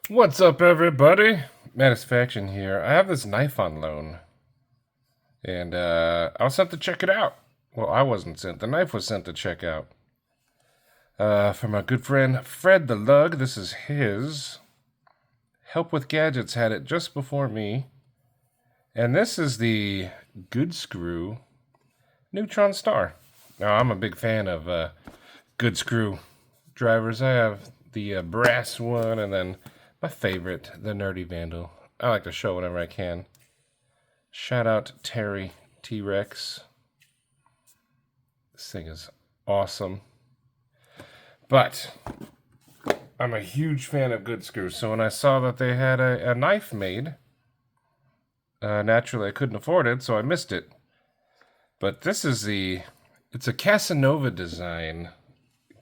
What's up, everybody? Mattisfaction here. I have this knife on loan, and I was sent to check it out. Well, I wasn't sent. The knife was sent to check out. From my good friend Fred the Lug. This is his. Help with Gadgets had it just before me. And this is the GoodSkrew Neutron Star. Now, I'm a big fan of GoodSkrew drivers. I have the brass one, and then my favorite, the Nerdy Vandal. I like to show whenever I can. Shout out Terry T-Rex. This thing is awesome. But I'm a huge fan of GoodSkrew, so when I saw that they had a knife made, naturally I couldn't afford it, so I missed it. But this is it's a Casanova design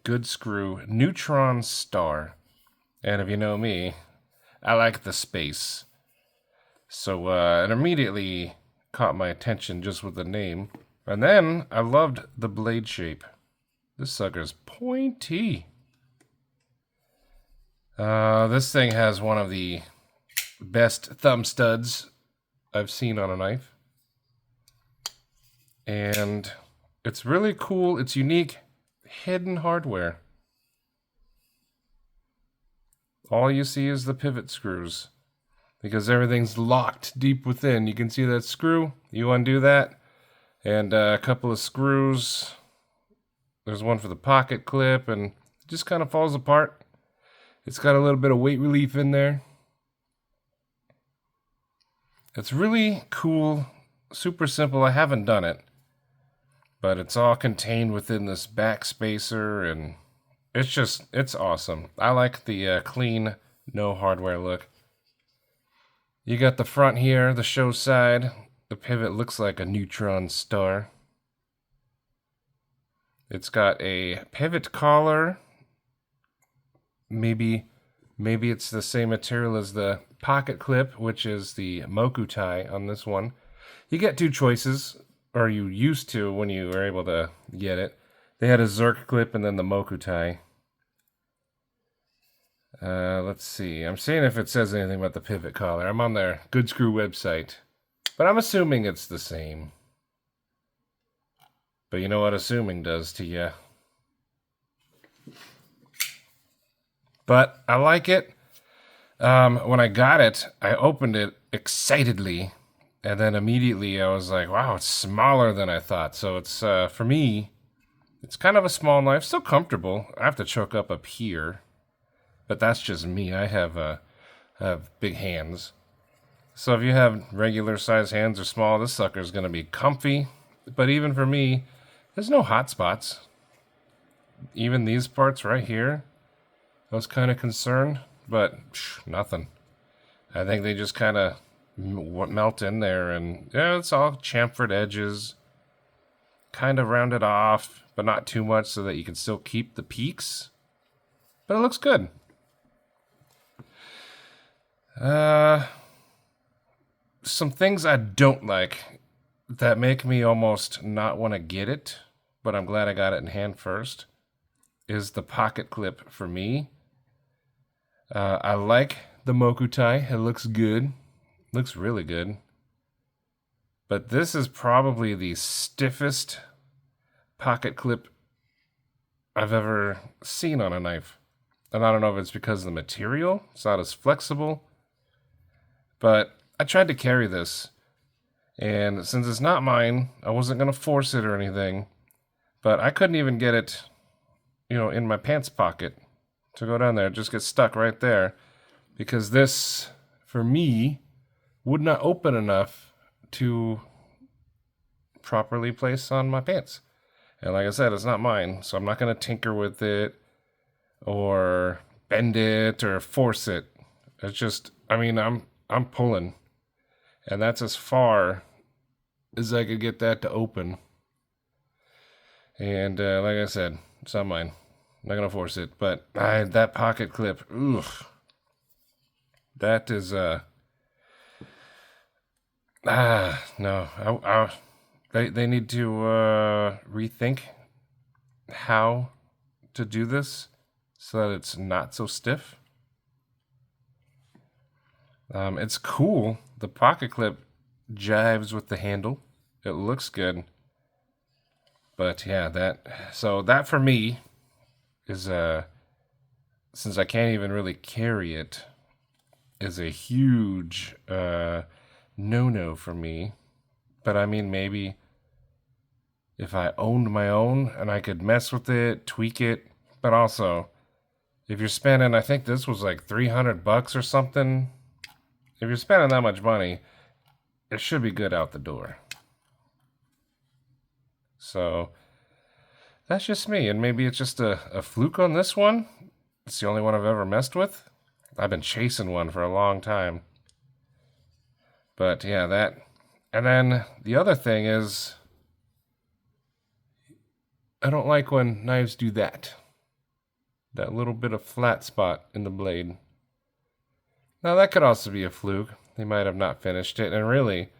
GoodSkrew Neutron Star. And if you know me, I like the space. So it immediately caught my attention just with the name. And then I loved the blade shape. This sucker's pointy. This thing has one of the best thumb studs I've seen on a knife. And it's really cool. It's unique hidden hardware. All you see is the pivot screws because everything's locked deep within. You can see that screw. You undo that, and a couple of screws. There's one for the pocket clip, and it just kind of falls apart. It's got a little bit of weight relief in there. It's really cool, super simple. I haven't done it, but it's all contained within this back spacer, and it's awesome. I like the clean, no hardware look. You got the front here, the show side. The pivot looks like a neutron star. It's got a pivot collar. Maybe it's the same material as the pocket clip, which is the Moku tie on this one. You get two choices, or you used to when you were able to get it. They had a Zerk clip and then the Moku tie. Let's see. I'm seeing if it says anything about the pivot collar. I'm on their GoodSkrew website, but I'm assuming it's the same. But you know what assuming does to you. But I like it. When I got it, I opened it excitedly, and then immediately I was like, wow, it's smaller than I thought. So it's, for me, it's kind of a small knife, still comfortable. I have to choke up here, but that's just me. I have big hands. So if you have regular size hands or small, this sucker's going to be comfy. But even for me, there's no hot spots. Even these parts right here, I was kind of concerned, but nothing. I think they just kind of melt in there, and yeah, it's all chamfered edges, kind of rounded off, but not too much so that you can still keep the peaks. But it looks good. Some things I don't like that make me almost not want to get it, but I'm glad I got it in hand first, is the pocket clip for me. I like the Moku tie. It looks good. Looks really good. But this is probably the stiffest pocket clip I've ever seen on a knife. And I don't know if it's because of the material. It's not as flexible. But I tried to carry this. And since it's not mine, I wasn't going to force it or anything. But I couldn't even get it, in my pants pocket to go down there. It just gets stuck right there. Because this, for me, would not open enough to properly place on my pants. And like I said, it's not mine, so I'm not going to tinker with it or bend it or force it. It's just, I'm pulling. And that's as far as I could get that to open. And like I said, it's not mine. I'm not going to force it. But that pocket clip, that is, no. They need to rethink how to do this so that it's not so stiff. It's cool. The pocket clip jives with the handle. It looks good. But yeah, that for me is since I can't even really carry it, is a huge no-no for me. But I mean, maybe if I owned my own and I could mess with it, tweak it, but also if you're spending, I think this was like $300 or something. If you're spending that much money, it should be good out the door. So that's just me, and maybe it's just a fluke on this one. It's the only one I've ever messed with. I've been chasing one for a long time. But yeah, that. And then the other thing is, I don't like when knives do that. That little bit of flat spot in the blade. Now that could also be a fluke. They might have not finished it. And really,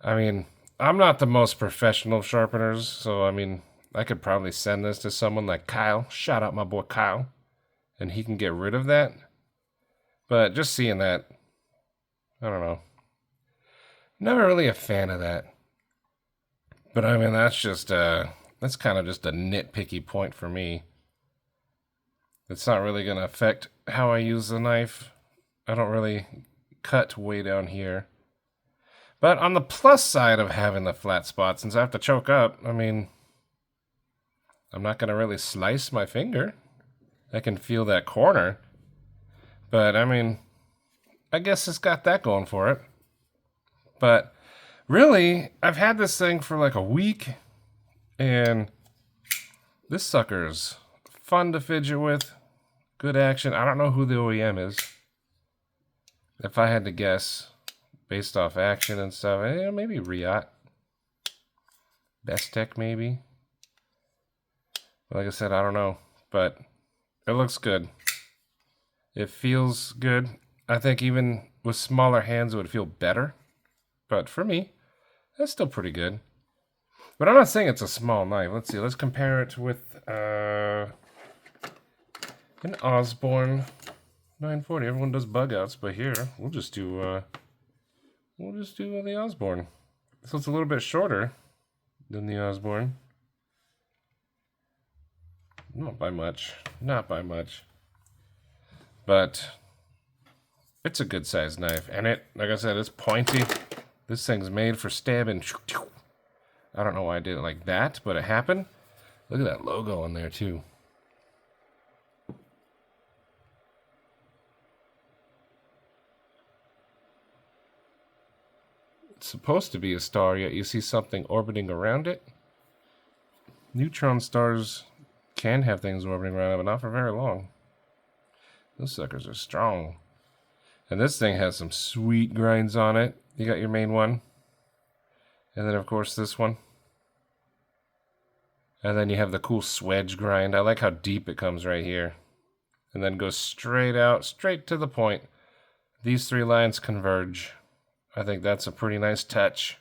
I mean, I'm not the most professional of sharpeners, so I mean, I could probably send this to someone like Kyle. Shout out my boy Kyle. And he can get rid of that. But just seeing that, I don't know. Never really a fan of that. But I mean, that's kind of just a nitpicky point for me. It's not really going to affect how I use the knife. I don't really cut way down here. But on the plus side of having the flat spot, since I have to choke up, I mean, I'm not going to really slice my finger. I can feel that corner. But I mean, I guess it's got that going for it. But really, I've had this thing for like a week, and this sucker's fun to fidget with. Good action. I don't know who the OEM is. If I had to guess, based off action and stuff, maybe Riot. Bestech, maybe. Like I said, I don't know. But it looks good. It feels good. I think even with smaller hands, it would feel better. But for me, that's still pretty good. But I'm not saying it's a small knife. Let's see. Let's compare it with an Osborne 940. Everyone does bug outs, but here we'll just do the Osborne. So it's a little bit shorter than the Osborne. Not by much. Not by much. But it's a good sized knife. And it, like I said, it's pointy. This thing's made for stabbing. I don't know why I did it like that, but it happened. Look at that logo on there, too. It's supposed to be a star, yet you see something orbiting around it. Neutron stars can have things orbiting around it, but not for very long. Those suckers are strong. And this thing has some sweet grinds on it. You got your main one. And then, of course, this one. And then you have the cool swedge grind. I like how deep it comes right here. And then goes straight out, straight to the point. These three lines converge. I think that's a pretty nice touch.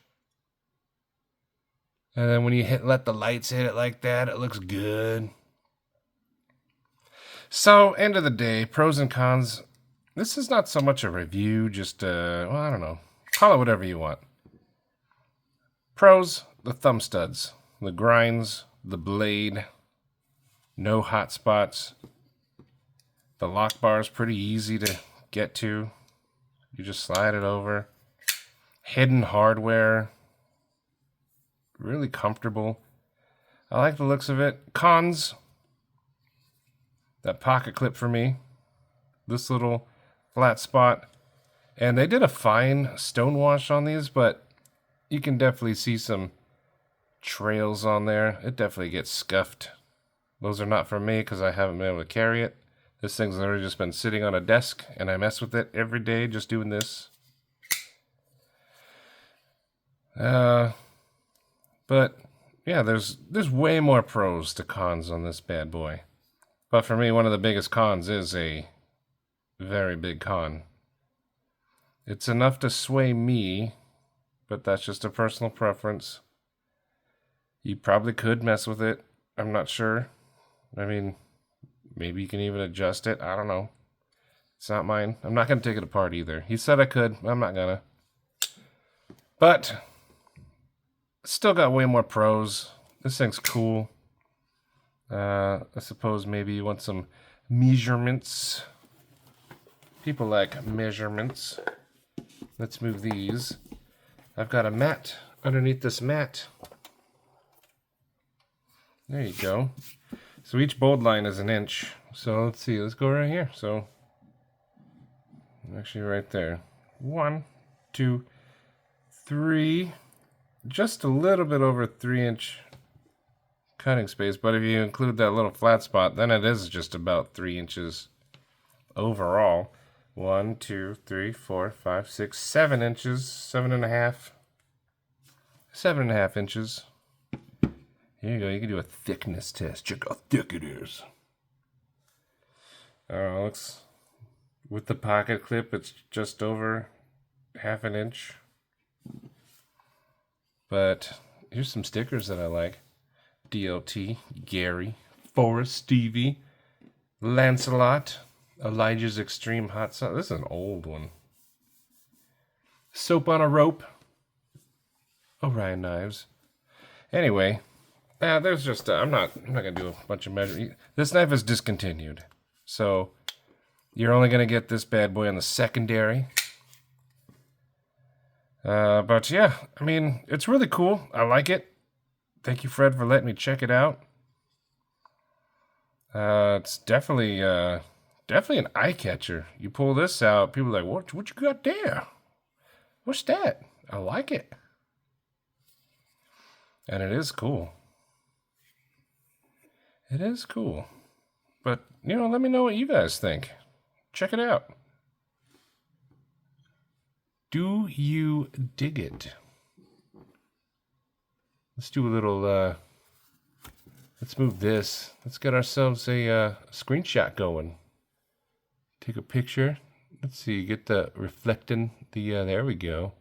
And then when you let the lights hit it like that, it looks good. So, end of the day, pros and cons. This is not so much a review, just, well, I don't know. Call it whatever you want. Pros, the thumb studs, the grinds, the blade, no hot spots. The lock bar is pretty easy to get to. You just slide it over. Hidden hardware. Really comfortable. I like the looks of it. Cons. That pocket clip for me. This little flat spot. And they did a fine stone wash on these, but you can definitely see some trails on there. It definitely gets scuffed. Those are not for me because I haven't been able to carry it. This thing's literally just been sitting on a desk, and I mess with it every day just doing this. But yeah, there's way more pros to cons on this bad boy. But for me, one of the biggest cons is a very big con. It's enough to sway me, but that's just a personal preference. You probably could mess with it. I'm not sure. I mean, maybe you can even adjust it. I don't know. It's not mine. I'm not going to take it apart either. He said I could. I'm not going to. But still got way more pros. This thing's cool. I suppose maybe you want some measurements. People like measurements. Let's move these. I've got a mat underneath this mat. There you go. So each bold line is 1 inch. So let's see. Let's go right here. So actually right there. 1, 2, 3. Just a little bit over 3-inch cutting space. But if you include that little flat spot, then it is just about 3 inches overall. 1, 2, 3, 4, 5, 6, 7 inches. 7.5. 7.5 inches. Here you go. You can do a thickness test. Check how thick it is. Looks with the pocket clip, it's just over 1/2 inch. But here's some stickers that I like. DLT, Gary, Forrest Stevie, Lancelot, Elijah's Extreme Hot Sauce. This is an old one. Soap on a Rope, Orion Knives. Anyway, there's just I'm not gonna do a bunch of measure. This knife is discontinued, so you're only gonna get this bad boy on the secondary. But yeah, I mean, it's really cool. I like it. Thank you, Fred, for letting me check it out. It's definitely an eye catcher. You pull this out, people are like, what you got there? What's that? I like it. And it is cool. It is cool. But, let me know what you guys think. Check it out. Do you dig it? Let's do a little, let's move this. Let's get ourselves a screenshot going. Take a picture. Let's see, get the reflecting the, there we go.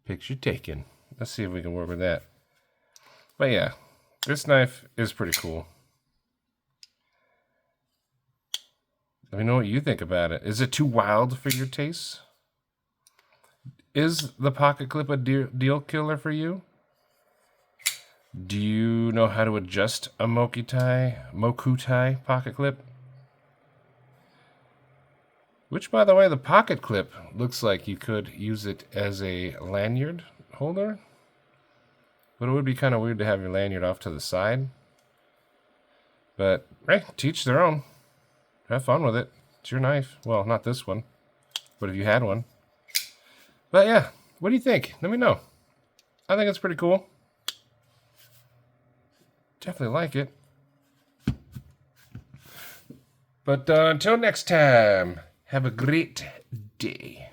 Picture taken. Let's see if we can work with that. But yeah, this knife is pretty cool. Let me know what you think about it. Is it too wild for your tastes? Is the pocket clip a deal killer for you? Do you know how to adjust a Mokutai pocket clip? Which, by the way, the pocket clip looks like you could use it as a lanyard holder. But it would be kind of weird to have your lanyard off to the side. But, hey, teach their own. Have fun with it. It's your knife. Well, not this one. But if you had one. But yeah, what do you think? Let me know. I think it's pretty cool. Definitely like it. But until next time, have a great day.